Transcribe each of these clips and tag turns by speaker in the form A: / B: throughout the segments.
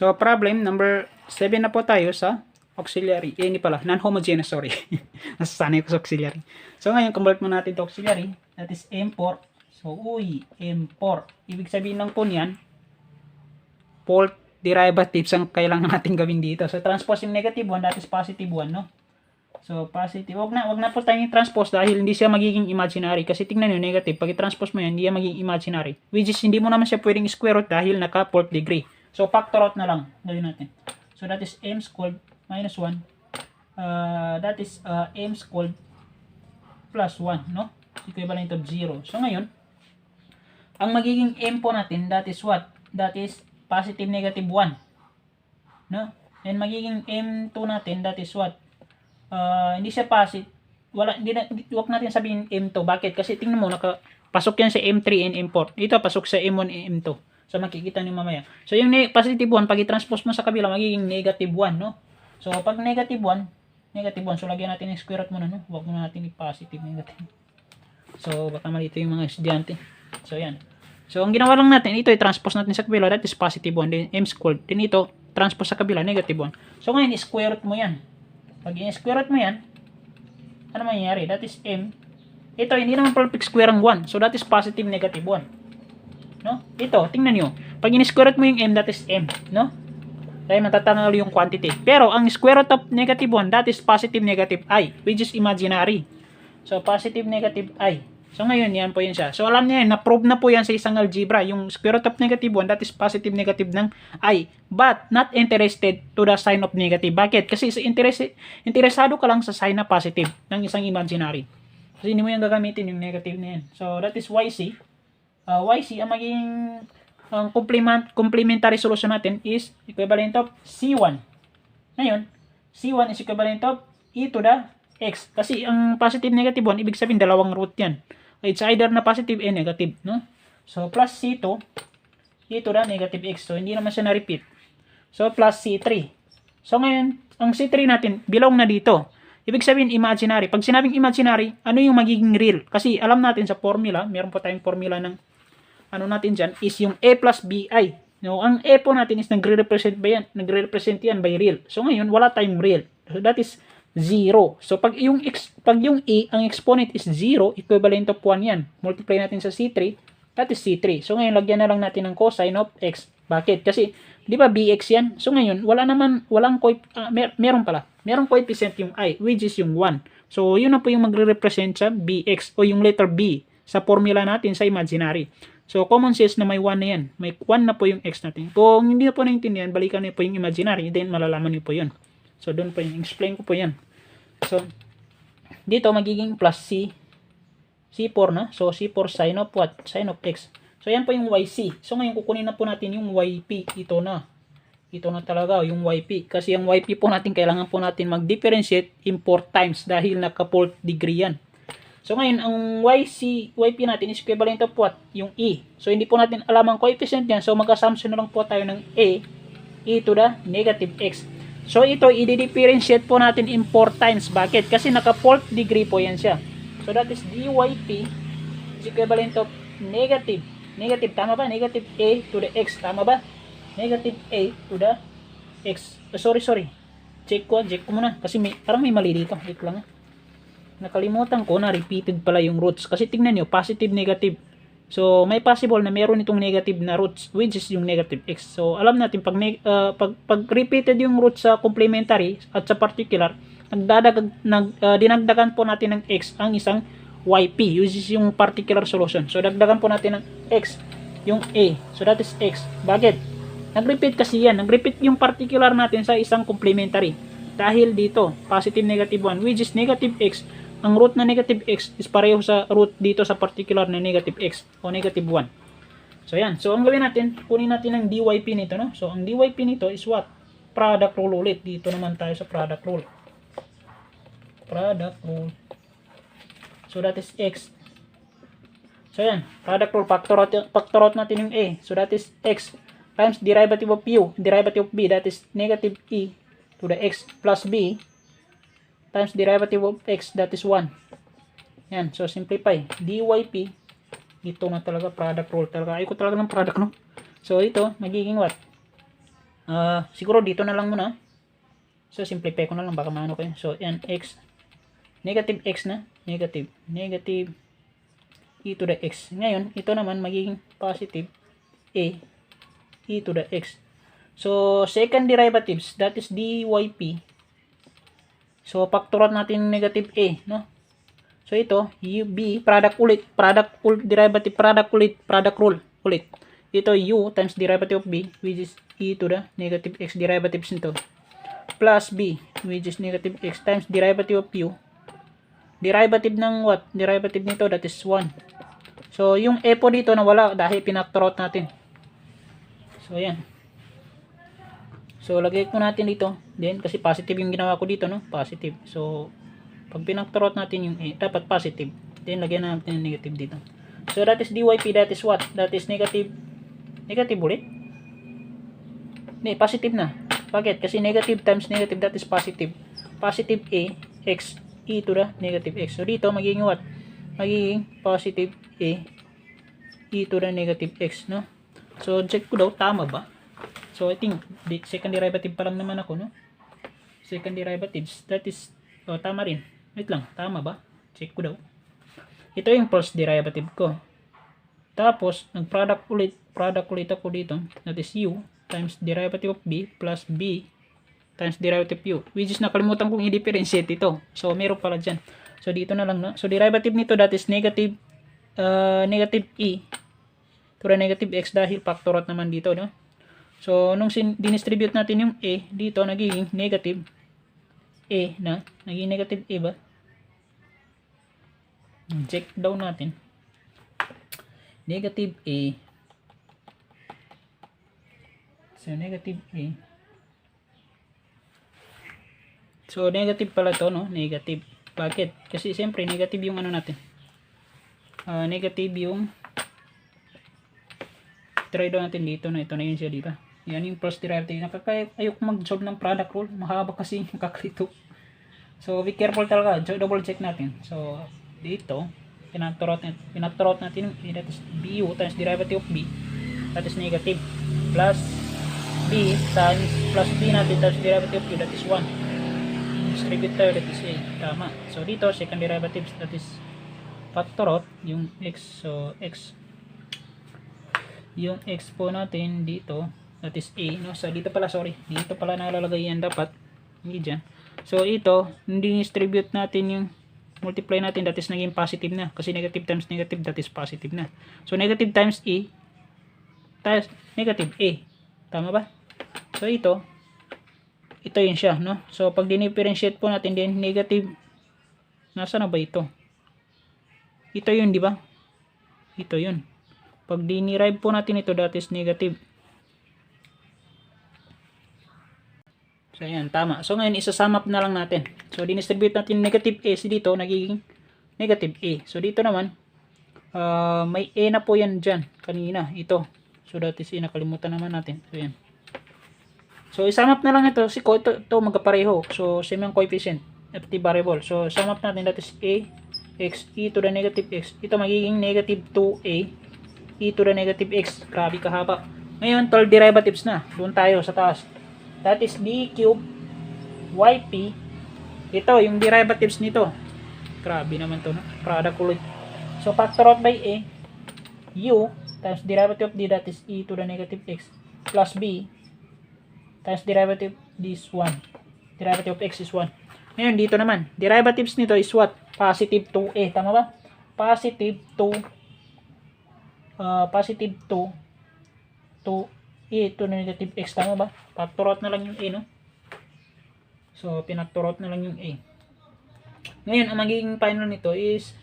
A: So, problem number 7 na po tayo sa auxiliary. Hindi pala, non-homogeneous, sorry. Nasasanay ko sa auxiliary. So, ngayon, convert mo natin to auxiliary. That is M4. So, M4. Ibig sabihin lang po niyan, fault derivatives ang kailangan natin gawin dito. So, transpose yung negative 1, that is positive 1, no? So, positive. Wag na po tayong transpose dahil hindi siya magiging imaginary. Kasi tingnan nyo, negative. Pag i-transpose mo yan, hindi yan magiging imaginary. Which is, hindi mo naman siya pwedeng square root dahil naka 4th degree. So, factor out na lang. Gawin natin. So, that is m squared minus 1. That is m squared plus 1, no? Equivalent of 0. So, ngayon, ang magiging m po natin, that is what? That is positive negative 1. No? And magiging m2 natin, that is what? Hindi siya positive. Huwag natin sabihin m2. Bakit? Kasi tingnan mo, pasok yan sa m3 and m4. Ito, pasok sa m1 and m2. So, makikita niyo mamaya. So, yung positive 1, pag i-transpose mo sa kabila, magiging negative 1, no? So, pag negative 1, so, lagyan natin yung square root muna, no? Huwag muna natin i-positive negative. So, baka malito yung mga estudyante. So, yan. So, ang ginawa lang natin, ito i-transpose natin sa kabila, that is positive 1, then m squared. Then ito, transpose sa kabila, negative 1. So, ngayon, i-square root mo yan. Pag i-square root mo yan, ano mangyayari? That is m. Ito, hindi naman perfect square ang 1. So, that is positive negative 1. No? Ito, tingnan nyo. Pag in-square root mo yung m, that is m. No? Kaya matatanggal yung quantity. Pero, ang square root of negative 1, that is positive negative I, which is imaginary. So, positive negative I. So, ngayon, yan po yun siya. So, alam niya yan, na-prove na po yan sa isang algebra. Yung square root of negative 1, that is positive negative ng I. But, not interested to the sign of negative. Bakit? Kasi interesado ka lang sa sign na positive ng isang imaginary. Kasi hindi mo yan gagamitin yung negative na yan. So, that is YC. YC, ang magiging complementary solution natin is equivalent of C1. Ngayon, C1 is equivalent of e to the x. Kasi ang positive negative 1, ibig sabihin dalawang root yan. It's either na positive and negative, no? So, plus C2, e to the negative x. So, hindi naman siya na-repeat. So, plus C3. So, ngayon, ang C3 natin, belong na dito. Ibig sabihin, imaginary. Pag sinabing imaginary, ano yung magiging real? Kasi alam natin sa formula, meron po tayong formula ng ano natin dyan, is yung A plus BI. No, ang A po natin is nagre-represent yan by real. So, ngayon, wala tayong real. So, that is 0. So, pag yung E, ang exponent is 0, equivalent of 1 yan. Multiply natin sa C3, that is C3. So, ngayon, lagyan na lang natin ng cosine of X. Bakit? Kasi, di ba BX yan? So, ngayon, merong coefficient yung I, which is yung 1. So, yun na po yung magre-represent sa BX o yung letter B sa formula natin sa imaginary. So, common sense na may 1 na yan. May 1 na po yung X natin. Kung hindi na po naintindihan, balikan niyo po yung imaginary, then malalaman niyo po yun. So, doon po yung explain ko po yan. So, dito magiging plus C. C4 na. So, C4 sin of what? Sin of X. So, yan po yung YC. So, ngayon kukunin na po natin yung YP. Ito na. Ito na talaga yung YP. Kasi yung YP po natin, kailangan po natin mag-differentiate in 4 times dahil naka-4th degree yan. So, ngayon, ang YP natin is equivalent of what? Yung E. So, hindi po natin alam ang coefficient yan. So, mag-assumption na lang po tayo ng E to the negative X. So, ito, i-differentiate po natin in 4 times. Bakit? Kasi naka-4th degree po yan siya. So, that is DYP is equivalent of negative. Negative, tama ba? Negative A to the X. Tama ba? Negative A to the X. Sorry. Check ko muna. Kasi parang may mali dito. Wait lang. Nakalimutan ko na repeated pala yung roots. Kasi tingnan nyo, positive, negative. So, may possible na meron itong negative na roots, which is yung negative x. So, alam natin, pag repeated yung roots sa complementary at sa particular, dinagdagan po natin ng x ang isang yp, which is yung particular solution. So, dagdagan po natin ng x, yung a. So, that is x. Bakit? Nag-repeat kasi yan. Nag-repeat yung particular natin sa isang complementary. Dahil dito, positive, negative 1, which is negative x. Ang root na negative x is pareho sa root dito sa particular na negative x o negative 1. So, yan. So, ang gawin natin, kunin natin ang DYP nito, no? So, ang DYP nito is what? Product rule ulit. Dito naman tayo sa product rule. Product rule. So, that is x. So, yan. Product rule. Factor out natin yung a. So, that is x times derivative of u. Derivative of b. That is negative e to the x plus b times derivative of x, that is 1. Yan. So, simplify. DYP. Ito na talaga product rule. Talaga. Ayoko talaga ng product, no? So, ito, magiging what? Siguro dito na lang muna. So, simplify ko na lang, baka maano kayo. So, yan, x, negative x na, negative e to the x. Ngayon, ito naman magiging positive a e to the x. So, second derivatives, that is dyp. So, factor out natin negative a, no? So, ito, b, derivative product ulit, product rule ulit. Ito, u times derivative of b, which is e to the negative x derivatives nito, plus b, which is negative x times derivative of u. Derivative ng what? Derivative nito, that is 1. So, yung e po dito nawala dahil pinactor out natin. So, ayan. So, lagay ko natin dito. Then, kasi positive yung ginawa ko dito, no? Positive. So, pag pinactor out natin yung a, dapat positive. Then, lagyan natin yung negative dito. So, that is dyp, that is what? That is negative. Negative ulit? Hindi, positive na. Bakit? Kasi negative times negative, that is positive. Positive a, x, e to the negative x. So, dito, magiging what? Magiging positive a, e to the negative x, no? So, check ko daw, tama ba? So, I think, second derivative pa lang naman ako, no? Second derivatives, that is, tama rin. Wait lang, tama ba? Check ko daw. Ito yung first derivative ko. Tapos, nag-product ulit ako dito. That is u times derivative of b plus b times derivative u. Which is, nakalimutan kong i-differentiate ito. So, meron pala dyan. So, dito na lang, no? So, derivative nito, that is negative e to the negative x dahil factor out naman dito, no? So, nung dinistribute natin yung a, dito, nagiging negative a na. Naging negative a ba? Check down natin. Negative a. So, negative a. So, negative pala to, no? Negative. Bakit? Kasi, siyempre, negative yung ano natin. Negative yung try down natin dito na ito na yun siya dito. Yan yung first derivative. Ayok mag-solve ng product rule. Mahaba kasi yung kakalito. So, be careful talaga. Double check natin. So, dito, pinactor out natin yung that is bu times derivative of b. That is negative. Plus b times plus b natin times derivative of u. That is 1. Distribute tayo. That is a. Tama. So, dito, second derivatives. That is factor out yung x. So, x. Yung x po natin dito, that is a, no? So, dito pala, sorry. Dito pala nalalagay yan dapat. Hindi dyan. So, ito, hindi distribute natin yung multiply natin, that is naging positive na. Kasi negative times negative, that is positive na. So, negative times e, times negative a. Tama ba? So, ito yun siya, no? So, pag dinifferentiate po natin din, negative, nasa na ba ito? Ito yun, di ba? Ito yun. Pag dinerive po natin ito, that is negative. So, ayan, tama. So, ngayon, isa-sum up na lang natin. So, dinistribute natin negative a. Dito, nagiging negative a. So, dito naman, may a na po yan dyan. Kanina, ito. So, that is a. Nakalimutan naman natin. So, ayan. So, i-sum up na lang ito. Ito magkapareho. So, same ang coefficient. FT variable. So, sum up natin, that is a, x, e to the negative x. Ito magiging negative 2a, e to the negative x. Grabe kahaba. Ngayon, third derivatives na. Doon tayo sa taas. That is d cube yp. Ito, yung derivatives nito. Grabe naman to, no? Product ulit. So, factor out by a, u times derivative of d, that is e to the negative x, plus b times derivative this 1. Derivative of x is 1. Ngayon, dito naman. Derivatives nito is what? Positive 2a. Tama ba? Positive 2 positive 2 to e to negative x. Tama ba? Factor out na lang yung a, no? So, pinactor out na lang yung a. Ngayon, ang magiging final nito is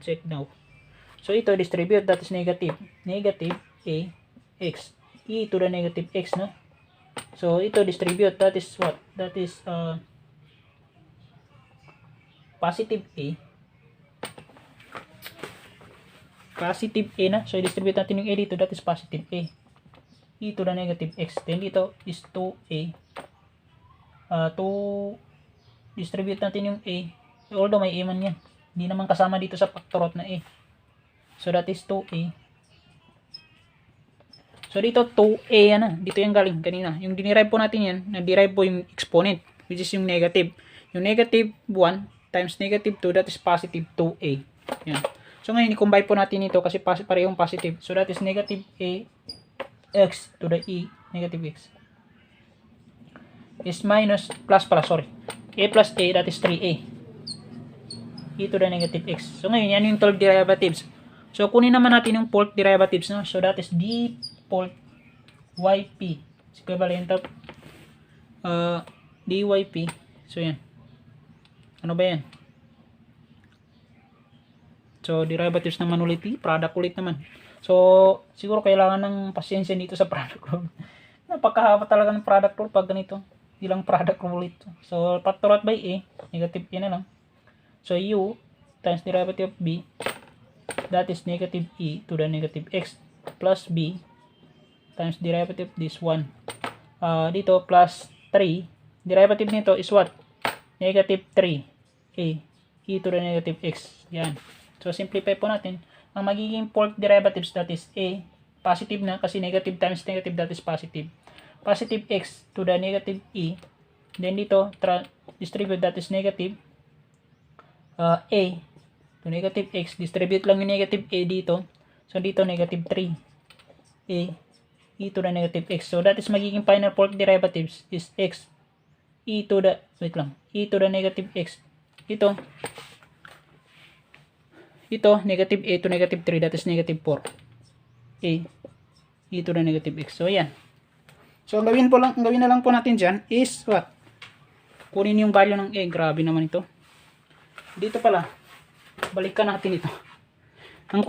A: check now. So, ito distribute, that is negative. Negative a x e to the negative x, no? So, ito distribute, that is what? That is positive a. Positive a na. So, i-distribute natin yung a dito. That is positive a. E to the negative x. Then, dito is 2a. Distribute natin yung a. Although, may a man yan. Hindi naman kasama dito sa factor out na a. So, that is 2a. So, dito 2a yan na. Dito yung galing kanina. Yung dinerive po natin yan, na-derive po yung exponent, which is yung negative. Yung negative 1 times negative 2, that is positive 2a. Yan. So, ngayon, i-combine po natin ito kasi parehong positive. So, that is negative a x to the e, negative x. Is minus, plus pala, sorry. A plus a, that is 3a. E to the negative x. So, ngayon, yan yung 12 derivatives. So, kunin naman natin yung 4th derivatives, no? So, that is d 4 yp is equivalent of dyp. So, yan. Ano ba yan? So, derivatives naman ulit. Product ulit naman. So, siguro kailangan ng pasyensya dito sa product rule. Napakahaba talaga ng product rule pag ganito. Ilang product rule ito. So, factor out by a, negative a na lang. So, u times derivative of b, that is negative e to the negative x plus b times derivative this one. Dito, plus 3. Derivative nito is what? Negative 3a e to the negative x. Yan. So, simplify po natin. Ang magiging 4th derivatives, that is a, positive na kasi negative times negative, that is positive. Positive x to the negative e. Then dito, distribute, that is negative a to negative x. Distribute lang yung negative a dito. So, dito negative 3 a e to the negative x. So, that is magiging final 4th derivatives is x e to the, wait lang, e to the negative x. Ito, negative a to negative 3, that is negative 4 a e to the negative x. So, ayan. So, ang gawin na lang po natin dyan is what? Kunin yung value ng a. Grabe naman ito. Dito pala, balikan natin ito. Ang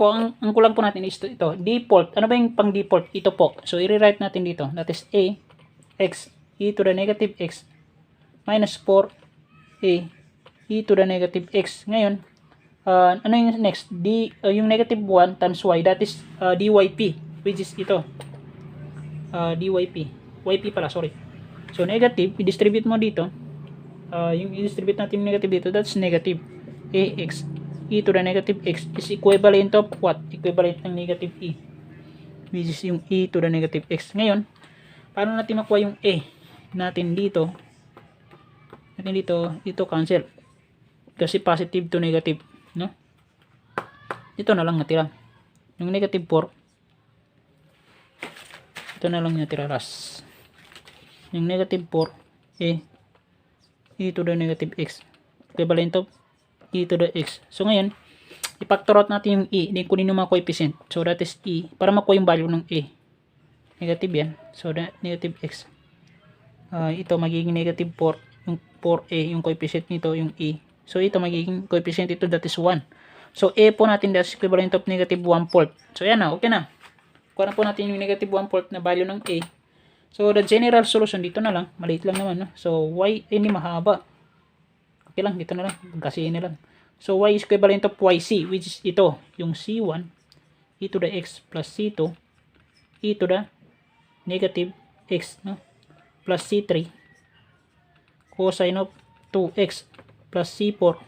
A: kulang po natin is ito. Default. Ano ba yung pang default? Ito po. So, i-rewrite natin dito. That is a x e to the negative x minus 4 a e to the negative x. Ngayon, ano yung next? Yung negative 1 times y, that is dyp, which is ito. Dyp. Yp pala, sorry. So, negative, i-distribute mo dito. Yung i-distribute natin yung negative dito, that's negative ax e to the negative x is equivalent of what? Equivalent ng negative e, which is yung e to the negative x. Ngayon, paano natin makuha yung a natin dito? Dito cancel. Kasi positive to negative, no? Dito na lang natira. Yung negative 4, ito na lang natira ras. Yung negative 4, e to the negative x. Equivalent of e to the x. So, ngayon, i-factor out natin yung e. Then, kunin yung mga coefficient. So, that is e. Para makuha yung value ng a. Negative yan. So, that negative x. Ito, magiging negative 4. Yung 4a, yung coefficient nito, yung e. So, ito, magiging coefficient ito, that is 1. So, a po natin, that's equivalent of negative 1/4. So, yan na. Okay na. Kuha na po natin yung negative 1/4 na value ng a. So, the general solution, dito na lang. Maliit lang naman, no? So, y, hindi mahaba. Okay lang, dito na lang. Kasi na lang. So, y is equivalent of yc, which is ito. Yung c1, e to the x plus c2, e to the negative x, no? Plus c3, cosine of 2x plus c4,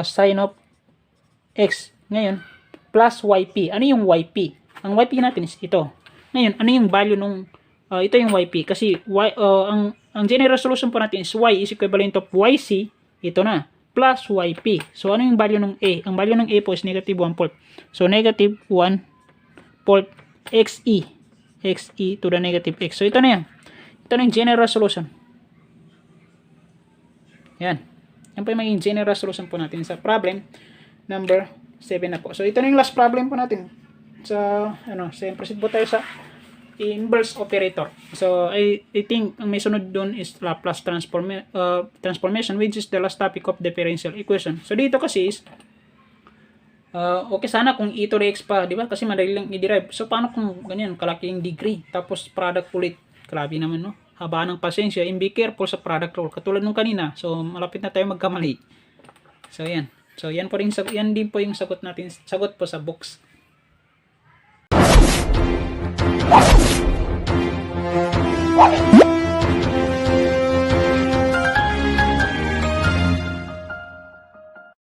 A: sine of x. Ngayon, plus yp. Ano yung yp? Ang yp natin is ito. Ngayon, ano yung value nung ito yung yp kasi ang general solution po natin is y is equivalent of yc, ito na, plus yp. So, ano yung value ng a? Ang value ng a po is negative 1/4. So, negative 1/4 xe to the negative x. So, ito na yan. Ito na yung general solution. Yan. Yan po yung maging general solution po natin sa problem number 7 na po. So, ito na yung last problem po natin. Proceed po tayo sa inverse operator. So, I think ang may sunod dun is Laplace transformation, which is the last topic of differential equation. So, dito kasi is, okay sana kung e to the x pa, di ba? Kasi madali lang i-derive. So, paano kung ganyan, kalaki yung degree, tapos product ulit. Grabe naman, no? Haba ng pasensya, and be careful sa product rule. Katulad nung kanina, so, malapit na tayo magkamali. So, yan. So, yan din po yung sagot natin, sagot po sa box.